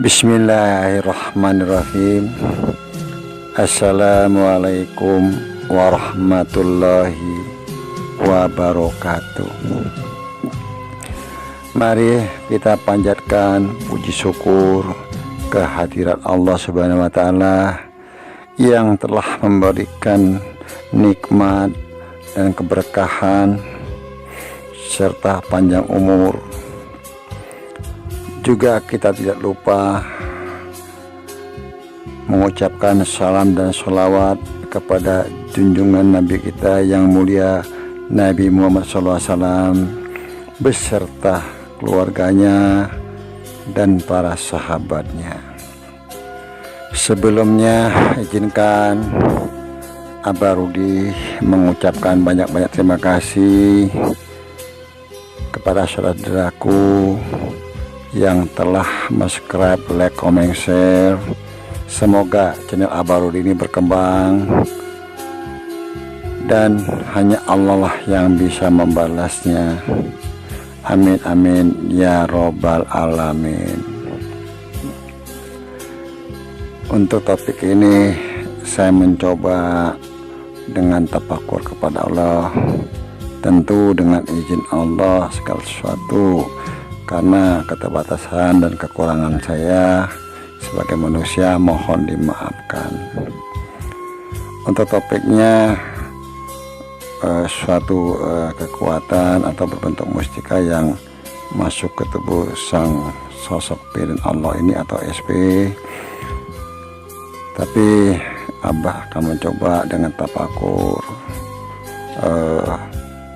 Bismillahirrahmanirrahim. Assalamualaikum warahmatullahi wabarakatuh. Mari kita panjatkan puji syukur kehadirat Allah Subhanahu wa Ta'ala yang telah memberikan nikmat dan keberkahan serta panjang umur. Juga kita tidak lupa mengucapkan salam dan sholawat kepada junjungan Nabi kita yang mulia, Nabi Muhammad SAW, beserta keluarganya dan para sahabatnya. Sebelumnya izinkan Abah Rudi mengucapkan banyak-banyak terima kasih kepada saudaraku yang telah subscribe, like, comment, share. Semoga channel Abah Rudi ini berkembang dan hanya Allah lah yang bisa membalasnya. Amin amin ya robbal alamin. Untuk topik ini saya mencoba dengan tafakur kepada Allah, tentu dengan izin Allah segala sesuatu, karena keterbatasan dan kekurangan saya sebagai manusia mohon dimaafkan. Untuk topiknya suatu kekuatan atau berbentuk mustika yang masuk ke tubuh sang sosok pilih Allah ini atau SP. Tapi Abah akan mencoba dengan tafakur,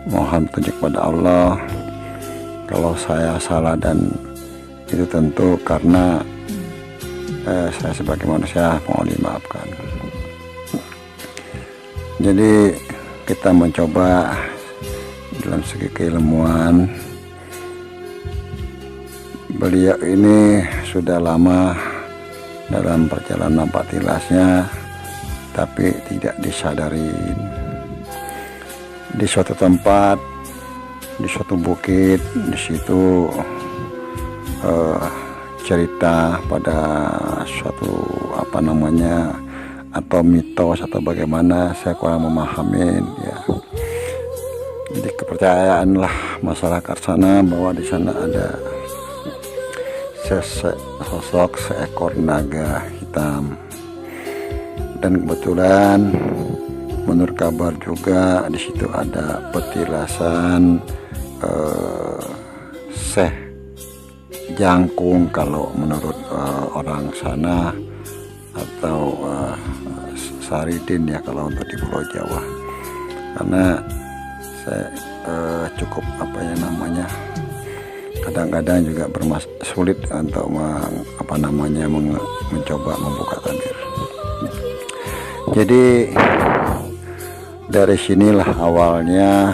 mohon petunjuk pada Allah. Kalau saya salah dan itu tentu karena saya sebagai manusia mohon dimaafkan. Jadi kita mencoba dalam segi keilmuan. Beliau ini sudah lama dalam perjalanan patilasnya, tapi tidak disadari. Di suatu tempat, di suatu bukit, di situ cerita pada suatu atau mitos atau bagaimana, saya kurang memahami ya. Jadi kepercayaan lah masyarakat sana bahwa di sana ada sosok seekor naga hitam, dan kebetulan menurut kabar juga di situ ada petilasan Syekh Jangkung kalau menurut orang sana, atau Saridin ya kalau untuk di Pulau Jawa. Karena saya cukup kadang-kadang juga sulit untuk mencoba membuka tabir. Jadi dari sinilah awalnya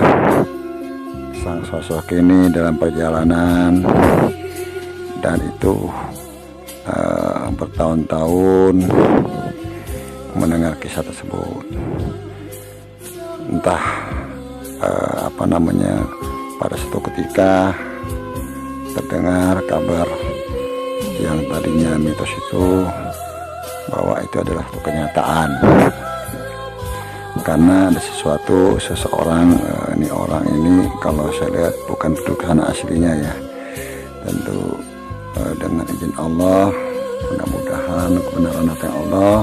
sang sosok ini dalam perjalanan, dan itu bertahun-tahun mendengar kisah tersebut. Entah pada suatu ketika terdengar kabar yang tadinya mitos itu, bahwa itu adalah satu kenyataan. Karena ada seseorang orang ini kalau saya lihat bukan penduduk sana aslinya ya. Tentu dengan izin Allah, mudah-mudahan kebenaran datang Allah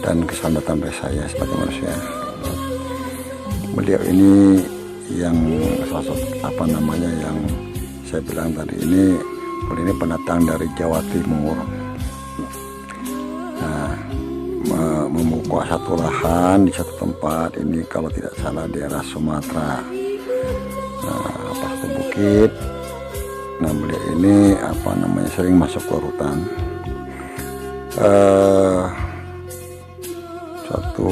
dan keselamatan dari saya sebagai manusia. Beliau ini yang sosok yang saya bilang tadi ini, beliau ini pendatang dari Jawa Timur. Nah, membuka satu lahan di satu tempat ini, kalau tidak salah daerah Sumatera. Nah, satu bukit. Nah, beliau ini sering masuk ke hutan. Suatu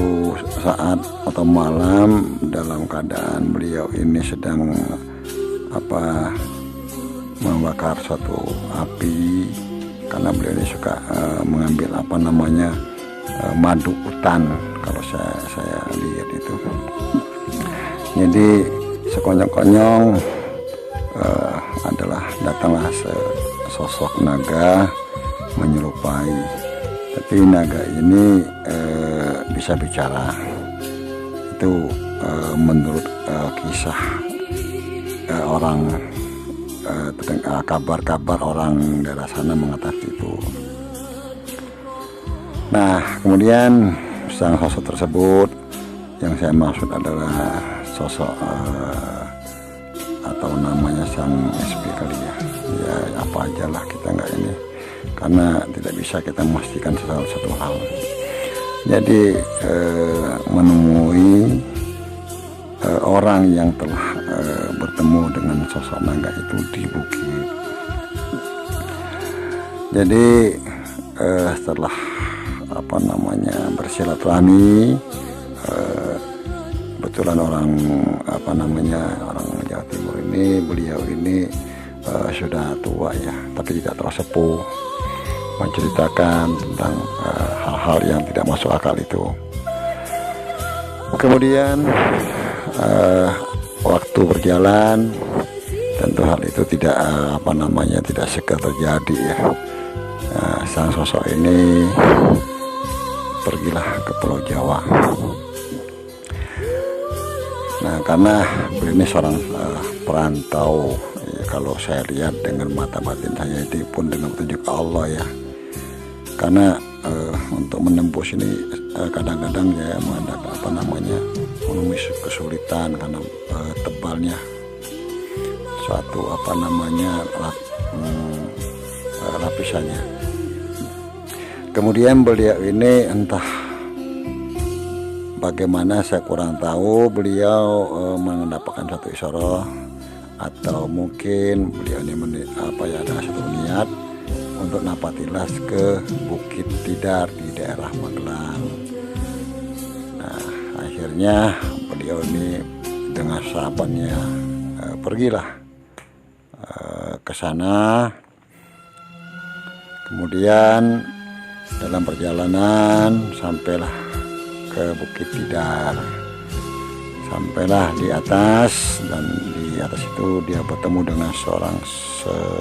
saat atau malam, dalam keadaan beliau ini sedang membakar suatu api, karena beliau ini suka mengambil madu hutan kalau saya lihat itu. Jadi sekonyong-konyong datanglah sosok naga menyerupai. Tapi naga ini bisa bicara. Itu menurut kisah orang, kabar-kabar orang daerah sana mengatakan itu. Nah, kemudian sang sosok tersebut yang saya maksud adalah sosok atau namanya sang SP kali ya. Ya apa aja lah, kita nggak ini, karena tidak bisa kita memastikan satu hal. Jadi menemui orang yang telah bertemu dengan sosok naga itu di bukit. Jadi setelah bersilaturahmi, kebetulan orang orang Jawa Timur ini, beliau ini sudah tua ya, tapi tidak terlalu sepuh, menceritakan tentang hal-hal yang tidak masuk akal itu. Kemudian waktu berjalan, tentu hal itu tidak tidak segera terjadi ya. Sang sosok ini pergilah ke Pulau Jawa. Nah, karena beliau ini seorang perantau ya, kalau saya lihat dengan mata batin saya itu pun dengan petunjuk Allah ya. Karena untuk menembus ini kadang-kadang ya menemui kesulitan karena tebalnya suatu lapisannya. Kemudian beliau ini entah bagaimana, saya kurang tahu, beliau mendapatkan satu isyarah atau mungkin beliau ini ada satu niat untuk napatilas ke Bukit Tidar di daerah Magelang. Nah, akhirnya beliau ini dengan sahabatnya pergilah ke sana. Kemudian dalam perjalanan sampailah ke Bukit Tidar, sampailah di atas, dan di atas itu dia bertemu dengan seorang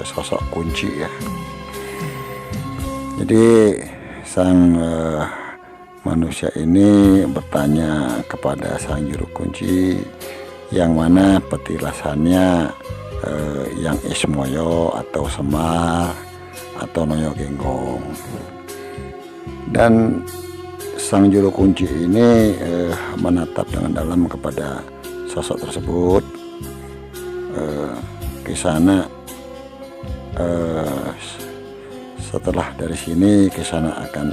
sosok kunci ya. Jadi sang manusia ini bertanya kepada sang juru kunci yang mana petilasannya, yang Ismoyo atau Semar atau Noyo Genggong. Dan sang juru kunci ini menatap dengan dalam kepada sosok tersebut. Kisana setelah dari sini Kisana akan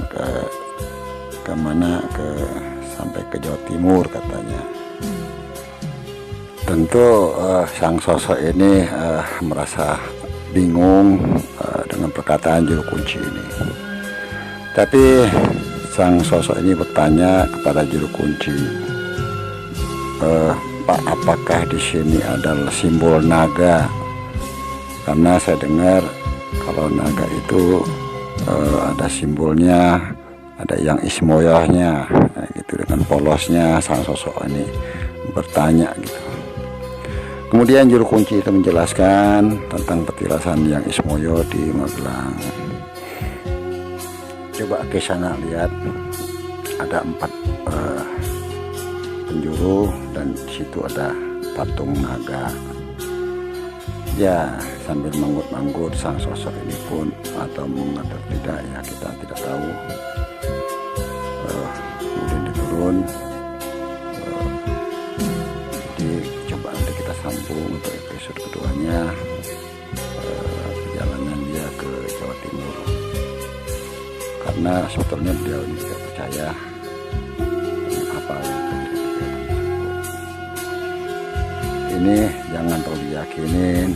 sampai ke Jawa Timur katanya. Tentu sang sosok ini merasa bingung dengan perkataan juru kunci ini. Tapi sang sosok ini bertanya kepada juru kunci, Pak, apakah di sini adalah simbol naga? Karena saya dengar kalau naga itu ada simbolnya, ada yang ismoyahnya, gitu, dengan polosnya. Sang sosok ini bertanya gitu. Kemudian juru kunci itu menjelaskan tentang petilasan yang Ismoyo di Magelang. Coba ke sana lihat, ada 4 penjuru dan di situ ada patung naga. Ya, sambil manggut-manggut sang sosok ini pun, atau mengatur tidak ya, kita tidak tahu. Kemudian diturun. Jadi coba nanti kita sambung untuk episode keduanya, perjalanan dia ke Jawa Timur. Karena sebetulnya beliau ini tidak percaya apa yang terjadi. Ini jangan terlalu diyakinin,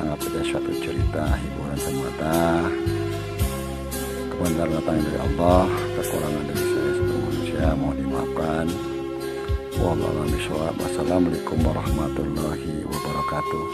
anggap saja suatu cerita hiburan semata. Kebenaran datang dari Allah, kekurangan dari saya sebagai manusia mohon dimaafkan. Wassalamualaikum warahmatullahi wabarakatuh.